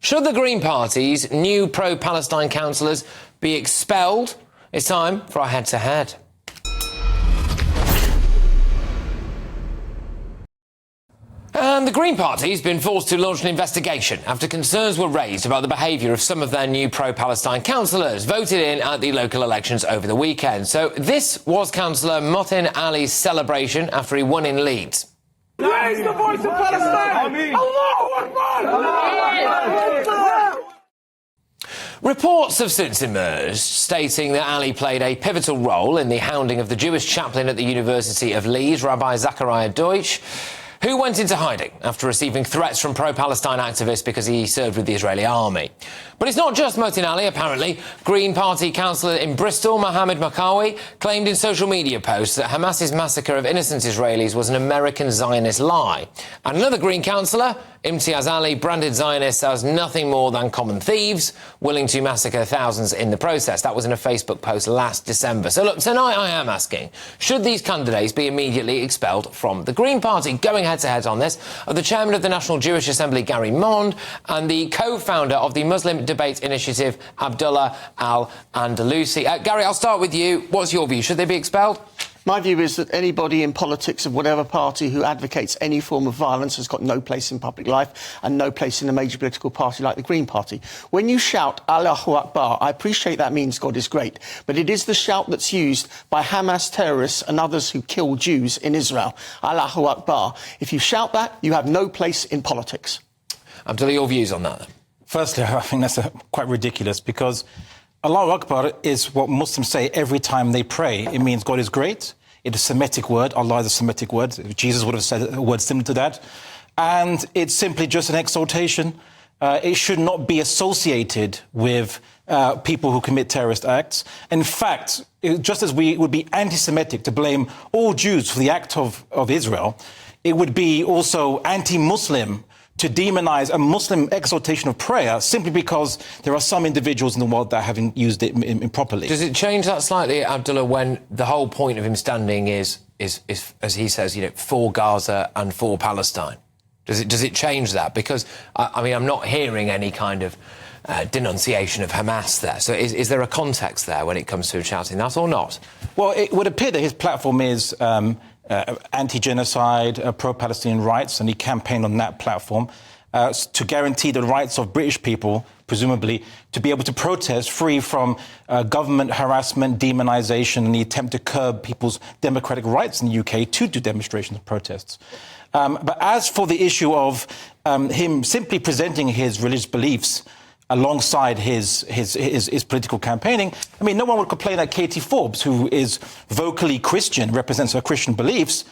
Should the Green Party's new pro-Palestine councillors be expelled? It's time for our head-to-head. And the Green Party has been forced to launch an investigation after concerns were raised about the behaviour of some of their new pro-Palestine councillors voted in at the local elections over the weekend. So this was councillor Mothin Ali's celebration after he won in Leeds. Raise the voice of Palestine! Allahu Akbar! Reports have since emerged stating that Ali played a pivotal role in the hounding of the Jewish chaplain at the University of Leeds, Rabbi Zachariah Deutsch, who went into hiding after receiving threats from pro-Palestine activists because he served with the Israeli army. But it's not just Mothin Ali, apparently. Green Party councillor in Bristol, Mohammed Makawi, claimed in social media posts that Hamas's massacre of innocent Israelis was an American Zionist lie. And another Green councillor, Imtiaz Ali, branded Zionists as nothing more than common thieves, willing to massacre thousands in the process. That was in a Facebook post last December. So look, tonight I am asking, should these candidates be immediately expelled from the Green Party? Going head-to-head on this are the chairman of the National Jewish Assembly, Gary Mond, and the co-founder of the Muslim Debate Initiative, Abdullah Al-Andalusi. Gary, I'll start with you. What's your view? Should they be expelled? My view is that anybody in politics of whatever party who advocates any form of violence has got no place in public life and no place in a major political party like the Green Party. When you shout Allahu Akbar, I appreciate that means God is great, but it is the shout that's used by Hamas terrorists and others who kill Jews in Israel. Allahu Akbar. If you shout that, you have no place in politics. Abdullah, your views on that then? Firstly, I think that's quite ridiculous because Allahu Akbar is what Muslims say every time they pray. It means God is great. It's a Semitic word. Allah is a Semitic word. Jesus would have said a word similar to that. And it's simply just an exaltation. It should not be associated with people who commit terrorist acts. In fact, just as it would be anti-Semitic to blame all Jews for the act of Israel, it would be also anti-Muslim to demonize a Muslim exaltation of prayer simply because there are some individuals in the world that haven't used it improperly. Does it change that slightly, Abdullah, when the whole point of him standing is as he says, you know, for Gaza and for Palestine? Does it change that? Because, I mean, I'm not hearing any kind of denunciation of Hamas there. So is there a context there when it comes to shouting that or not? Well, it would appear that his platform is anti-genocide, pro-Palestinian rights, and he campaigned on that platform to guarantee the rights of British people, presumably, to be able to protest free from government harassment, demonisation, and the attempt to curb people's democratic rights in the UK to do demonstrations and protests. But as for the issue of him simply presenting his religious beliefs alongside his political campaigning, I mean, no one would complain that Katie Forbes, who is vocally Christian, represents her Christian beliefs,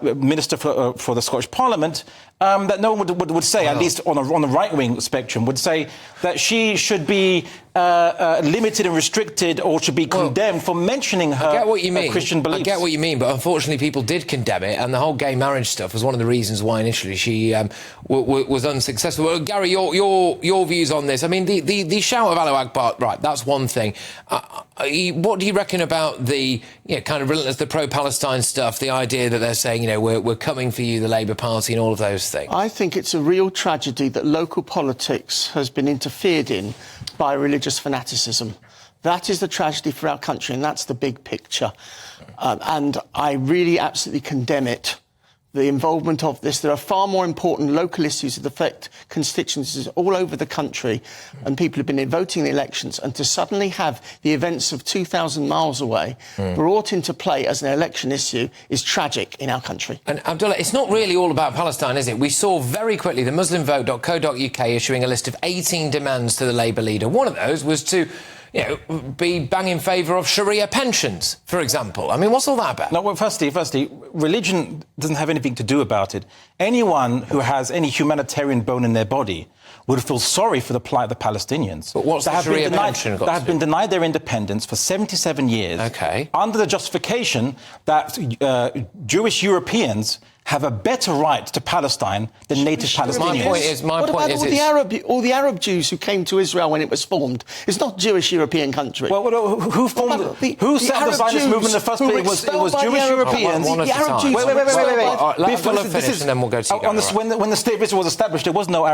Minister for the Scottish Parliament, that no one would say, at least on the right-wing spectrum, would say that she should be limited and restricted or should be condemned for mentioning her Christian beliefs. I get what you mean, but unfortunately people did condemn it, and the whole gay marriage stuff was one of the reasons why initially she was unsuccessful. Well, Gary, your views on this? I mean, the shout of Allahu Akbar, right, that's one thing. What do you reckon about the kind of relentless, the pro-Palestine stuff, the idea that they're saying, you know, we're coming for you, the Labour Party, and all of those things? I think it's a real tragedy that local politics has been interfered in by religious fanaticism. That is the tragedy for our country, and that's the big picture. And I really absolutely condemn it. The involvement of this. There are far more important local issues that affect constituencies all over the country, and people have been voting in the elections, and to suddenly have the events of 2,000 miles away brought into play as an election issue is tragic in our country. And Abdullah, it's not really all about Palestine, is it? We saw very quickly the MuslimVote.co.uk issuing a list of 18 demands to the Labour leader. One of those was to be bang in favour of Sharia pensions, for example. I mean, what's all that about? No, well, firstly, religion doesn't have anything to do about it. Anyone who has any humanitarian bone in their body would feel sorry for the plight of the Palestinians. But what's the Sharia pension got to do? That have been denied their independence for 77 years. OK. Under the justification that Jewish Europeans have a better right to Palestine than native Palestinians. What about all the Arab Jews who came to Israel when it was formed? It's not a Jewish European country. Well, who formed who set up the Zionist movement in the first place? It was Jewish Europeans. The Arab Jews. Wait. Let Abdullah finish, and then we'll go to you. When the state of Israel was established, there was no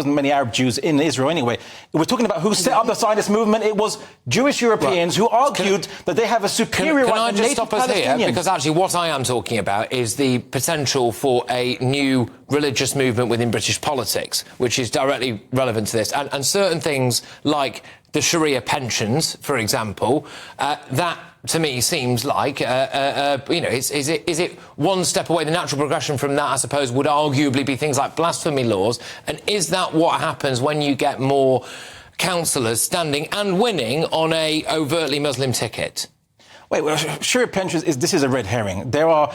wasn't many Arab Jews in Israel anyway. We're talking about who set up the Zionist movement. It was Jewish Europeans who argued that they have a superior right Can I just stop us here? Because actually what I am talking about is the potential for a new religious movement within British politics, which is directly relevant to this. And certain things like the Sharia pensions, for example, that to me seems like, is it one step away? The natural progression from that, I suppose, would arguably be things like blasphemy laws. And is that what happens when you get more councillors standing and winning on a overtly Muslim ticket? Wait, well, Sharia pensions this is a red herring. There are,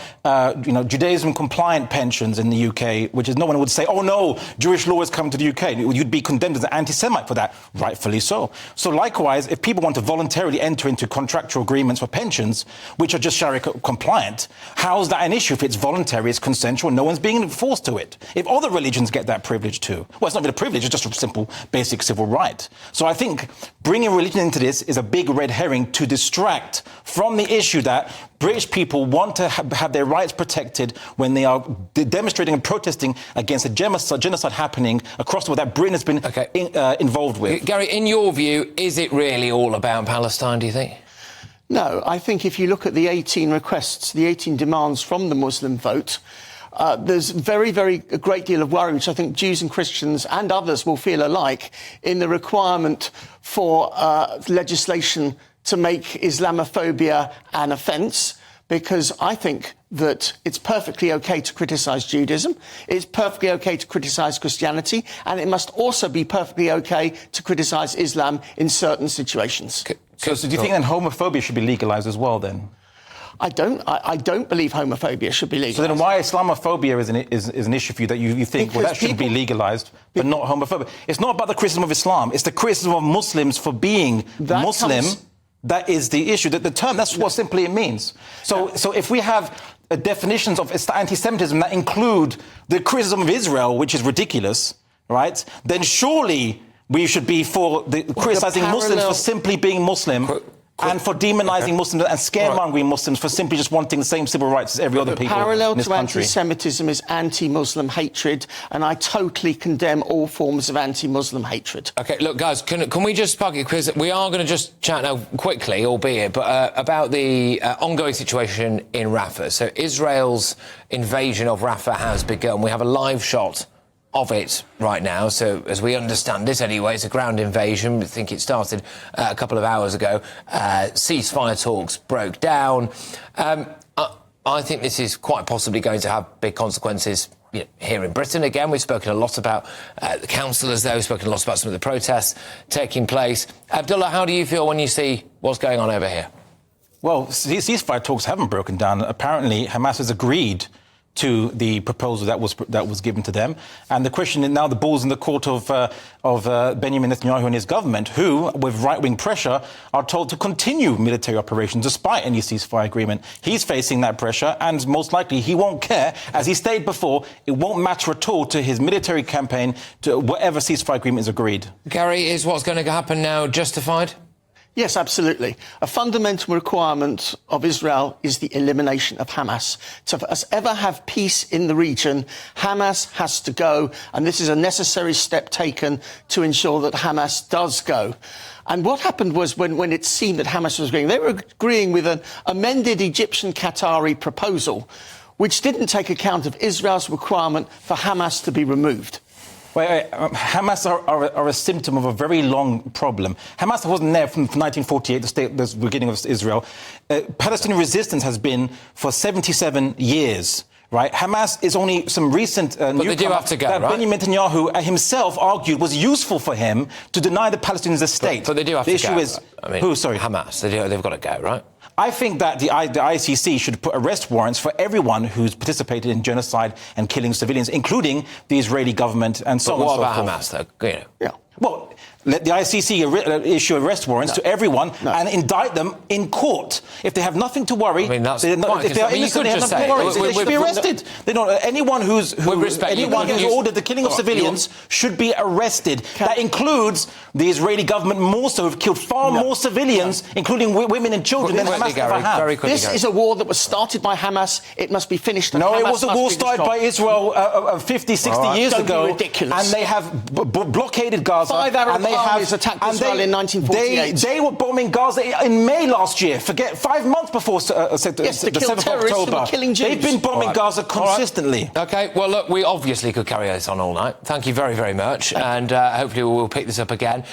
Judaism-compliant pensions in the UK, which is no one would say, oh no, Jewish law is coming to the UK. You'd be condemned as an anti-Semite for that, rightfully so. So likewise, if people want to voluntarily enter into contractual agreements for pensions, which are just Sharia compliant, how's that an issue if it's voluntary, it's consensual, no one's being forced to it? If other religions get that privilege too, well, it's not even a privilege, it's just a simple, basic civil right. So I think bringing religion into this is a big red herring to distract from the issue that British people want to have their rights protected when they are demonstrating and protesting against a genocide happening across the world that Britain has been involved with. Gary, in your view, is it really all about Palestine, do you think? No, I think if you look at the 18 requests, the 18 demands from the Muslim vote, there's a great deal of worry, which I think Jews and Christians and others will feel alike, in the requirement for legislation to make Islamophobia an offence, because I think that it's perfectly OK to criticise Judaism, it's perfectly OK to criticise Christianity, and it must also be perfectly OK to criticise Islam in certain situations. So do you think then homophobia should be legalised as well, then? I don't believe homophobia should be legalised. So then why Islamophobia is an issue for you that you think, well, that should be legalised, but not homophobia? It's not about the criticism of Islam, it's the criticism of Muslims for being Muslim. That is the issue. The term, that's what simply it means. So if we have definitions of anti-Semitism that include the criticism of Israel, which is ridiculous, right, then surely we should be for criticising Muslims for simply being Muslim and for demonising Muslims and scaremongering Muslims for simply just wanting the same civil rights as every other people parallel in this to country. Anti-Semitism is anti-Muslim hatred, and I totally condemn all forms of anti-Muslim hatred. OK, look, guys, can we just spark it? Because we are going to just chat now quickly, albeit, but about the ongoing situation in Rafah. So Israel's invasion of Rafah has begun. We have a live shot of it right now. So as we understand it anyway, it's a ground invasion. I think it started a couple of hours ago. Ceasefire talks broke down. I think this is quite possibly going to have big consequences here in Britain. Again, we've spoken a lot about the councillors there. We've spoken a lot about some of the protests taking place. Abdullah, how do you feel when you see what's going on over here? Well, ceasefire talks haven't broken down. Apparently, Hamas has agreed to the proposal that was given to them, and the question is now the ball's in the court of Benjamin Netanyahu and his government, who, with right-wing pressure, are told to continue military operations despite any ceasefire agreement. He's facing that pressure, and most likely he won't care. As he stated before, it won't matter at all to his military campaign to whatever ceasefire agreement is agreed. Gary, is what's going to happen now justified? Yes, absolutely. A fundamental requirement of Israel is the elimination of Hamas. To for us ever have peace in the region, Hamas has to go, and this is a necessary step taken to ensure that Hamas does go. And what happened was when it seemed that Hamas was agreeing, they were agreeing with an amended Egyptian-Qatari proposal, which didn't take account of Israel's requirement for Hamas to be removed. Hamas are a symptom of a very long problem. Hamas wasn't there from 1948, the beginning of Israel. Palestinian resistance has been for 77 years. Right, Hamas is only some recent but they do have to go, that right? Benjamin Netanyahu himself argued was useful for him to deny the Palestinians a state. But they do have to go. The issue is who? Sorry, Hamas. They've got to go, right? I think that the ICC should put arrest warrants for everyone who's participated in genocide and killing civilians, including the Israeli government and so on and so forth. What about Hamas, though? Yeah. Well, let the ICC issue arrest warrants to everyone and indict them in court. If they have nothing to worry, I mean, that's if they are innocent, they have nothing to worry. They should be arrested. Anyone who's ordered the killing of civilians should be arrested. That includes the Israeli government also, who've killed far more civilians, including women and children, than Hamas ever have. This is a war that was started by Hamas. It must be finished. No, it was a war started by Israel 50, 60 years ago. Ridiculous. And they have blockaded Gaza. 5 Arab armies attacked Israel in 1948. They were bombing Gaza in May last year. Forget 5 months before the 7th of October. Killing Jews. They've been bombing Gaza consistently. OK, well, look, we obviously could carry this on all night. Thank you very, very much. And hopefully we'll pick this up again.